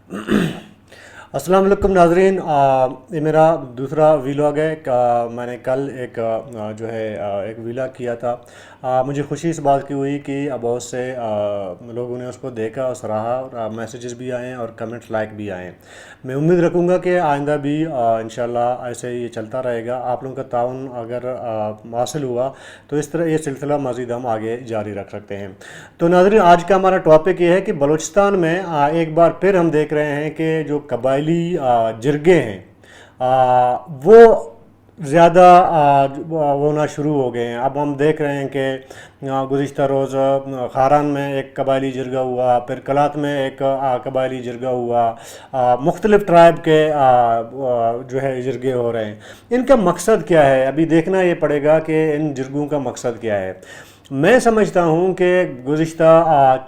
अस्सलाम वालेकुम नाजरीन। ये मेरा दूसरा वीलॉग है। मैंने कल एक जो है एक वीलॉग किया था। मुझे खुशी इस बात की हुई कि बहुत से लोगों ने उसको देखा और सराहा, और मैसेजेस भी आए हैं और कमेंट्स लाइक भी आए हैं। मैं उम्मीद रखूँगा कि आइंदा भी इंशाल्लाह ऐसे ही ये चलता रहेगा। आप लोगों का ताउन अगर हासिल हुआ तो इस तरह ये सिलसिला मज़ीद हम आगे जारी रख सकते हैं। तो नाज़रीन, आज का हमारा टॉपिक ये है कि बलूचिस्तान में एक बार फिर हम देख रहे हैं कि जो कबायली जिरगे हैं वो ज़्यादा होना शुरू हो गए हैं। अब हम देख रहे हैं कि गुज़िश्ता रोज़ खारान में एक कबायली जिरगा हुआ, फिर कलात में एक कबायली जिरगा हुआ। मुख्तलिफ़ ट्राइब के जो है जिरगे हो रहे हैं। इनका मकसद क्या है, अभी देखना ये पड़ेगा कि इन जिरगों का मकसद क्या है। मैं समझता हूँ कि गुज़िश्ता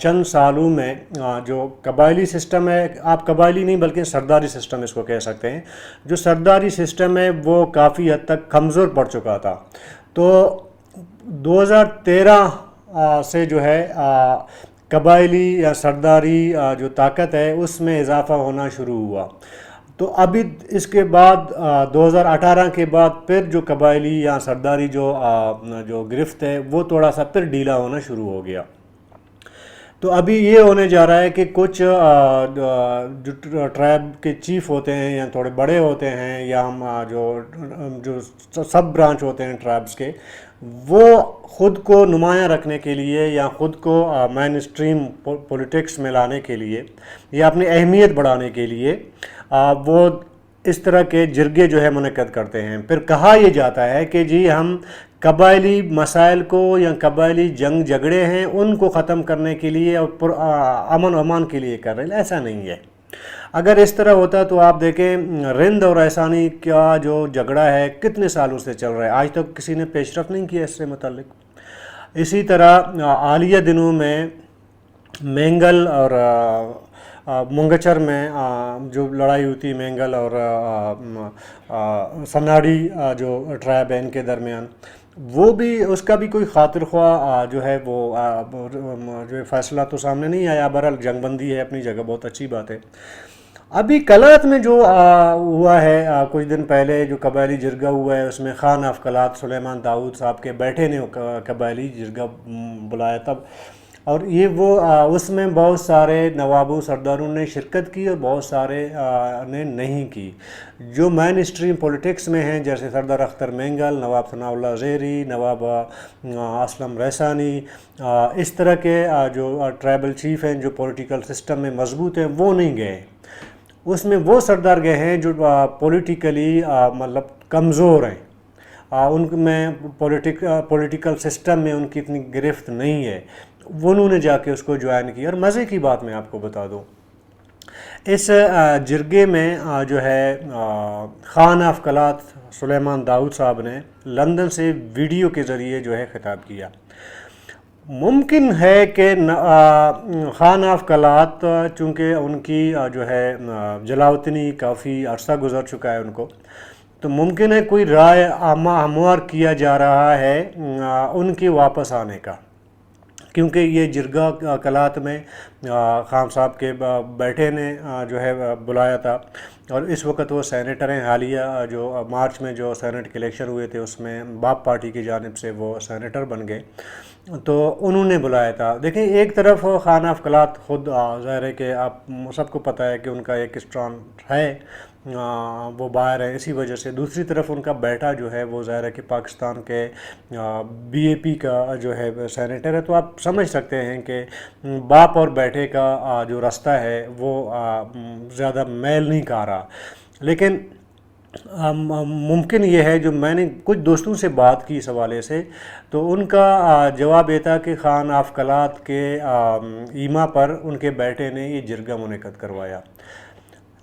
चंद सालों में जो कबायली सिस्टम है, आप कबायली नहीं बल्कि सरदारी सिस्टम इसको कह सकते हैं, जो सरदारी सिस्टम है वो काफ़ी हद तक कमज़ोर पड़ चुका था। तो 2013 से जो है कबायली या सरदारी जो ताकत है उसमें इजाफ़ा होना शुरू हुआ। तो अभी इसके बाद 2018 के बाद फिर जो कबायली या सरदारी जो गिरफ्त है वो थोड़ा सा फिर ढीला होना शुरू हो गया। तो अभी ये होने जा रहा है कि कुछ जो ट्राइब के चीफ होते हैं या थोड़े बड़े होते हैं, या हम जो सब ब्रांच होते हैं ट्राइब्स के, वो ख़ुद को नुमायाँ रखने के लिए या ख़ुद को मेन स्ट्रीम पॉलिटिक्स में लाने के लिए या अपनी अहमियत बढ़ाने के लिए वो इस तरह के जिरगे जो है मुनक़्क़द करते हैं। फिर कहा यह जाता है कि जी हम कबायली मसाइल को या कबायली जंग झगड़े हैं उनको ख़त्म करने के लिए और अमन अमान के लिए कर रहे हैं। ऐसा नहीं है। अगर इस तरह होता तो आप देखें रिंद और एहसानी का जो झगड़ा है कितने सालों से चल रहा है, आज तक किसी ने पेशरफ नहीं किया इससे मुतल्लिक। इसी तरह हालिया दिनों में मेंगल और मुंगचर में जो लड़ाई हुई थी मेंगल और सनाड़ी जो ट्राइब है इनके दरमियान, वो भी उसका भी कोई खातिर ख्वाह जो है वो जो फैसला तो सामने नहीं आया। बहरहाल जंगबंदी है अपनी जगह, बहुत अच्छी बात है। अभी कलात में जो हुआ है कुछ दिन पहले जो कबायली जिरगा हुआ है उसमें खान ऑफ कलात सुलेमान दाऊद साहब के बेटे ने कबायली जिरगा बुलाया तब, और ये वो उसमें बहुत सारे नवाबों सरदारों ने शिरकत की और बहुत सारे ने नहीं की। जो मेन स्ट्रीम पॉलिटिक्स में हैं जैसे सरदार अख्तर मेंगल, नवाब सनाउल्लाह ज़ेहरी, नवाब असलम रैसानी, इस तरह के जो ट्राइबल चीफ़ हैं जो पॉलिटिकल सिस्टम में मजबूत हैं वो नहीं गए। उसमें वो सरदार गए हैं जो पॉलिटिकली मतलब कमज़ोर हैं, उनमें पॉलिटिकल सिस्टम में उनकी इतनी गिरफ्त नहीं है, उन्होंने जाके उसको ज्वाइन किया। और मज़े की बात मैं आपको बता दूं, इस जिरगे में जो है खान ऑफ कलात सुलेमान दाऊद साहब ने लंदन से वीडियो के ज़रिए जो है ख़िताब किया। मुमकिन है कि खान ऑफ कलात चूँकि उनकी जो है जलावतनी काफ़ी अरसा गुज़र चुका है उनको, तो मुमकिन है कोई राय हमवार किया जा रहा है उनके वापस आने का, क्योंकि ये जिरगा कलात में खान साहब के बेटे ने जो है बुलाया था, और इस वक्त वो सेनेटर हैं। हालिया जो मार्च में जो सेनेट के इलेक्शन हुए थे उसमें बाप पार्टी की जानिब से वो सेनेटर बन गए, तो उन्होंने बुलाया था। देखिए, एक तरफ खान ऑफ कलात ख़ुद ज़ाहिर है कि आप सबको पता है कि उनका एक स्ट्रॉन्ग है, वो बाहर है इसी वजह से। दूसरी तरफ उनका बेटा जो है वो ज़ाहिर है कि पाकिस्तान के बीएपी का जो है सेनेटर है। तो आप समझ सकते हैं कि बाप और बेटे का जो रास्ता है वो ज़्यादा मेल नहीं खा रहा। लेकिन मुमकिन ये है, जो मैंने कुछ दोस्तों से बात की इस हवाले से, तो उनका जवाब ये था कि खान ऑफ कलात के ईमा पर उनके बेटे ने ये जिरगा मुनक़्क़द करवाया।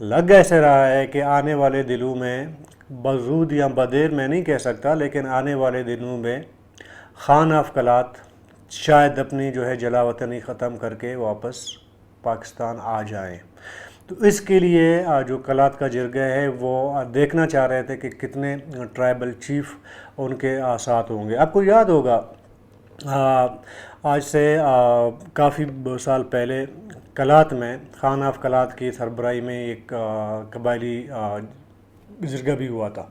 लग ऐसे रहा है कि आने वाले दिनों में, बज़ूद या बदेर मैं नहीं कह सकता, लेकिन आने वाले दिनों में खान ऑफ कलात शायद अपनी जो है जलावतनी ख़त्म करके वापस पाकिस्तान आ जाएं। तो इसके लिए जो कलात का जिरगा है वो देखना चाह रहे थे कि कितने ट्राइबल चीफ़ उनके साथ होंगे। आपको याद होगा आज से काफ़ी साल पहले کلات میں خان آف کلات کی سربراہی میں ایک قبائلی جرگہ بھی ہوا تھا.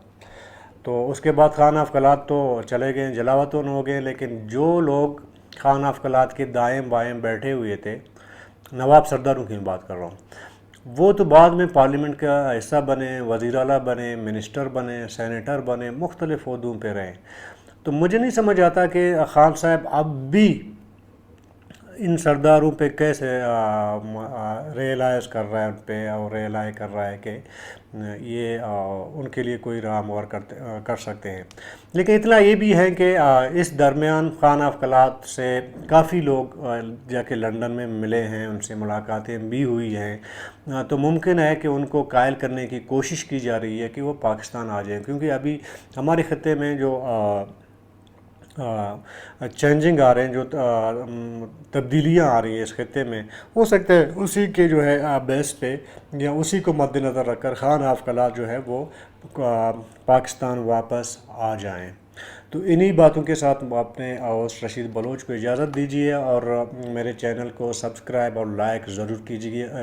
تو اس کے بعد خان آف کلات تو چلے گئے، جلاوطن ہو گئے، لیکن جو لوگ خان آف کلات کے دائیں بائیں بیٹھے ہوئے تھے، نواب سرداروں کی بات کر رہا ہوں، وہ تو بعد میں پارلیمنٹ کا حصہ بنے، وزیر اعلیٰ بنے، منسٹر بنے، سینیٹر بنے، مختلف عہدوں پہ رہے. تو مجھے نہیں سمجھ آتا کہ خان صاحب اب بھی ان سرداروں پہ کیسے ریئلائز کر رہا ہے ان پہ، اور ریئلائز کر رہا ہے کہ یہ ان کے لیے کوئی راہ ہموار کر سکتے ہیں. لیکن اتنا یہ بھی ہے کہ اس درمیان خان آف کلات سے کافی لوگ جا کے لنڈن میں ملے ہیں، ان سے ملاقاتیں بھی ہوئی ہیں. تو ممکن ہے کہ ان کو قائل کرنے کی کوشش کی جا رہی ہے کہ وہ پاکستان آ جائیں، کیونکہ ابھی ہمارے خطے میں جو چینجنگ آ رہے ہیں، جو تبدیلیاں آ رہی ہیں اس خطے میں، ہو سکتا ہے اسی کے جو ہے بیس پہ یا اسی کو مد نظر رکھ کر خان آف کلات جو ہے وہ پاکستان واپس آ جائیں. تو انہی باتوں کے ساتھ اپنے اویس رشید بلوچ کو اجازت دیجیے، اور میرے چینل کو سبسکرائب اور لائک ضرور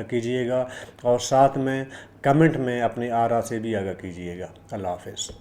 کیجیے گا، اور ساتھ میں کمنٹ میں اپنی آراء سے بھی آگاہ کیجیے گا. اللہ حافظ.